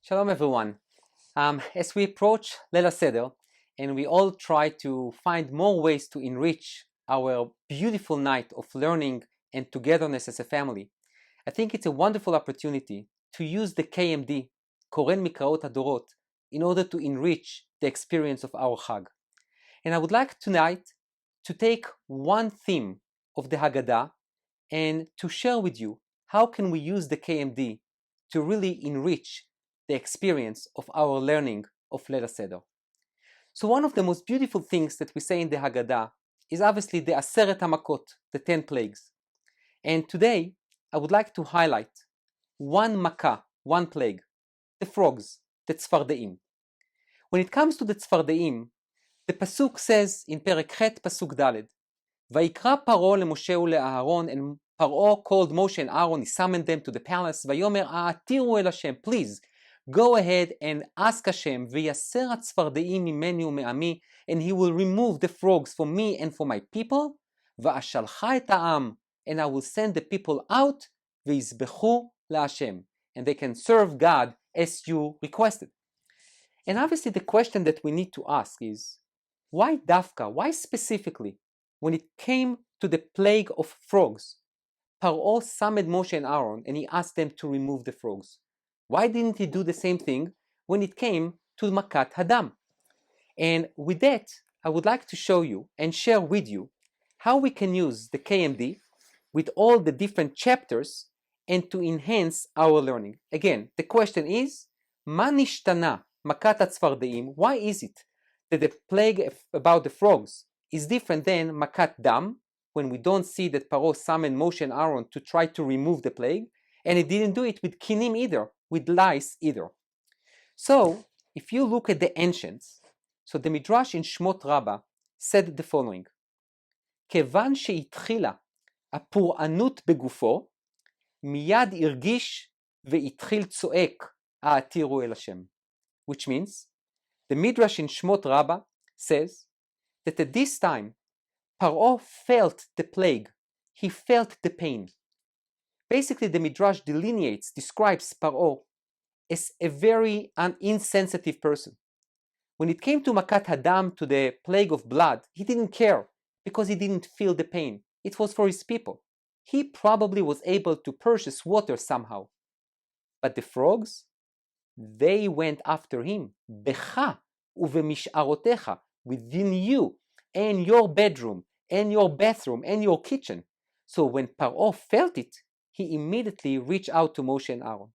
Shalom everyone. As we approach Leil HaSeder and we all try to find more ways to enrich our beautiful night of learning and togetherness as a family, I think it's a wonderful opportunity to use the KMD, Koren Mikraot HaDorot, in order to enrich the experience of our Chag. And I would like tonight to take one theme of the Haggadah and to share with you how can we use the KMD to really enrich the experience of our learning of Leil HaSeder. So one of the most beautiful things that we say in the Haggadah is obviously the Aseret HaMakot, the 10 plagues. And today I would like to highlight one Makkah, one plague, the frogs, the Tzfardeim. When it comes to the Tzfardeim, the Pasuk says in Perek Chet, Pasuk Daled, Vayikra Paro leMoshe uleAharon, and Paro called Moshe and Aaron, he summoned them to the palace, Vayomer Atiru el Hashem, please, go ahead and ask Hashem, V'yaser hatzfardeim mimeni u'me'ami, and he will remove the frogs for me and for my people, V'ashalcha et ha'am, and I will send the people out, V'yizbechu la'Hashem, and they can serve God as you requested. And obviously the question that we need to ask is, why Dafka, why specifically, when it came to the plague of frogs, Paro summoned Moshe and Aaron and he asked them to remove the frogs? Why didn't he do the same thing when it came to Makat Hadam? And with that, I would like to show you and share with you how we can use the KMD with all the different chapters and to enhance our learning. Again, the question is, Ma nishtana Makat HaTzfardeim? Why is it that the plague about the frogs is different than Makat Dam, when we don't see that Paro summoned Moshe and Aaron to try to remove the plague, and he didn't do it with kinim either, with lice either. So, if you look at the ancients, so the Midrash in Shmot Rabbah said the following, Kevan she'itchila הפורענות בגופו, מיד הרגיש והתחיל צועק, העתירו אל השם. Which means, the Midrash in Shmot Rabbah says that at this time, Paro felt the plague, he felt the pain. Basically, the Midrash describes Paro as a very insensitive person. When it came to Makat Hadam, to the plague of blood, he didn't care because he didn't feel the pain. It was for his people. He probably was able to purchase water somehow. But the frogs, they went after him. Becha uvemish'arotecha, within you and your bedroom and your bathroom and your kitchen. So when Paro felt it, he immediately reached out to Moshe and Aaron.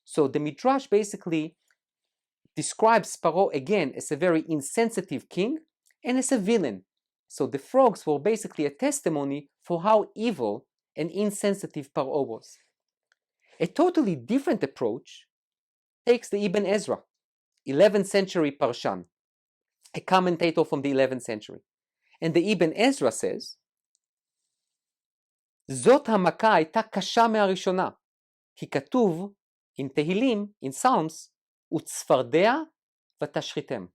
So the Midrash basically describes Paro again as a very insensitive king and as a villain. So the frogs were basically a testimony for how evil and insensitive Paro was. A totally different approach takes the Ibn Ezra, 11th century Parshan, a commentator from the 11th century. And the Ibn Ezra says, זאת המכה הייתה קשה מהראשונה, כי כתוב in Tehillim, in Psalms, וצפרדע ותשחיתם.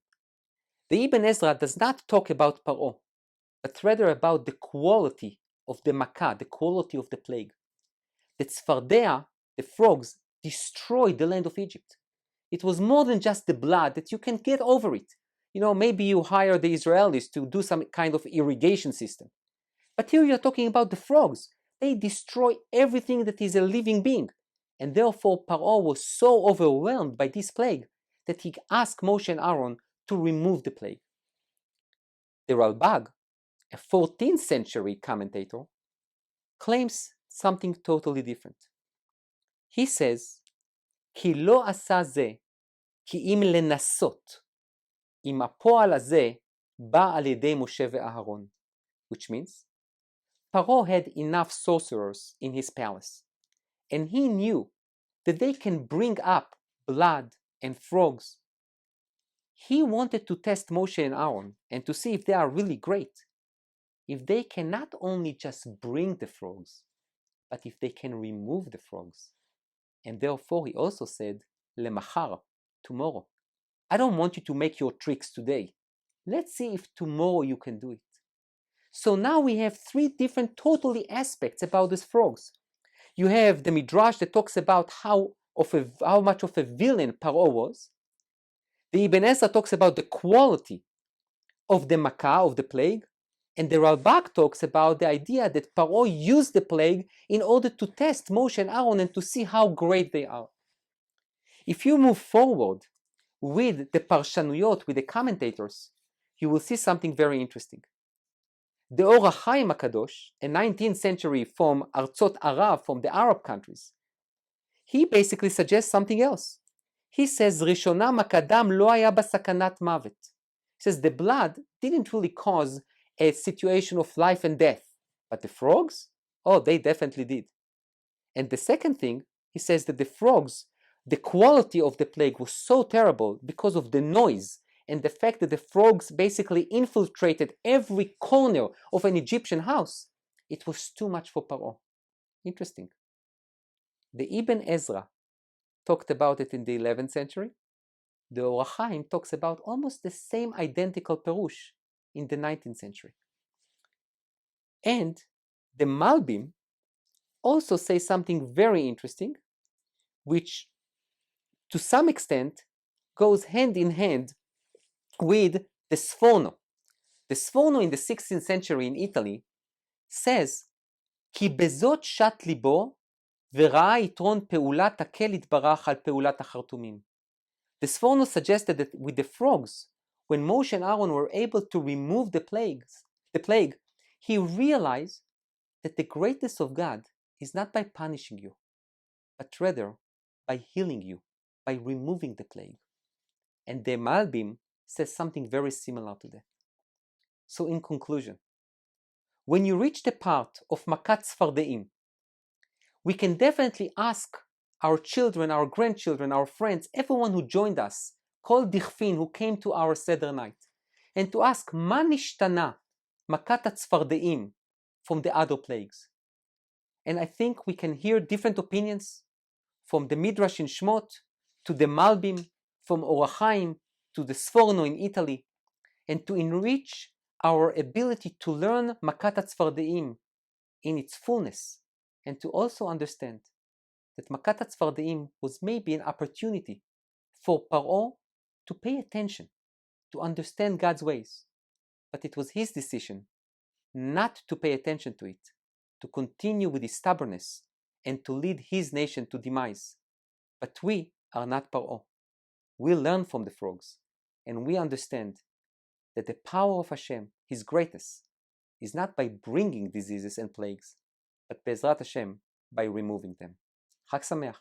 The Ibn Ezra does not talk about Paro, but rather about the quality of the Makkah, the quality of the plague. The tzfardea, the frogs, destroyed the land of Egypt. It was more than just the blood that you can get over it. Maybe you hire the Israelis to do some kind of irrigation system. But here you're talking about the frogs. They destroy everything that is a living being. And therefore Paro was so overwhelmed by this plague that he asked Moshe and Aaron to remove the plague. The Ralbag, a 14th century commentator, claims something totally different. He says, כי לא עשה זה, כי אם לנסות, אם הפועל הזה בא על ידי משה ואהרון. Which means, Paro had enough sorcerers in his palace, and he knew that they can bring up blood and frogs. He wanted to test Moshe and Aaron and to see if they are really great. If they can not only just bring the frogs, but if they can remove the frogs. And therefore he also said, למחר, tomorrow. I don't want you to make your tricks today. Let's see if tomorrow you can do it. So now we have three different totally aspects about these frogs. You have the Midrash that talks about how much of a villain Paro was. The Ibn Ezra talks about the quality of the Makkah, of the plague. And the Ralbag talks about the idea that Paro used the plague in order to test Moshe and Aaron and to see how great they are. If you move forward with the Parshanuyot, with the commentators, you will see something very interesting. The Or HaChaim HaKadosh, a 19th century from Artzot Arab, from the Arab countries, he basically suggests something else. He says, Rishona Makadam lo haya basakanat mavet. He says the blood didn't really cause a situation of life and death, but the frogs, oh, they definitely did. And the second thing, he says that the frogs, the quality of the plague was so terrible because of the noise and the fact that the frogs basically infiltrated every corner of an Egyptian house. It was too much for Paro. Interesting. The Ibn Ezra talked about it in the 11th century. The Or HaChaim talks about almost the same identical Perush in the 19th century. And the Malbim also say something very interesting, which to some extent goes hand in hand with the Sforno. The Sforno in the 16th century in Italy says, כי בזאת שט ליבו וראה יתרון פעולת הקל יתברך על פעולת החרטומים. The Sforno suggested that with the frogs, when Moshe and Aaron were able to remove the plague, he realized that the greatness of God is not by punishing you, but rather by healing you, by removing the plague. And the Malbim says something very similar to that. So in conclusion, when you reach the part of Makat Sfardeim, we can definitely ask our children, our grandchildren, our friends, everyone who joined us, Kol Dichfin, who came to our Seder night, and to ask, Ma nishtana Makat Sfardeim from the other plagues? And I think we can hear different opinions, from the Midrash in Shmot to the Malbim, from Or HaChaim to the Sforno in Italy, and to enrich our ability to learn Makat Tzfardeim in its fullness, and to also understand that Makat Tzfardeim was maybe an opportunity for Paro to pay attention, to understand God's ways. But it was his decision not to pay attention to it, to continue with his stubbornness, and to lead his nation to demise. But we are not Paro. We learn from the frogs, and we understand that the power of Hashem, His greatness, is not by bringing diseases and plagues, but Be'ezrat Hashem, by removing them. Chag Sameach.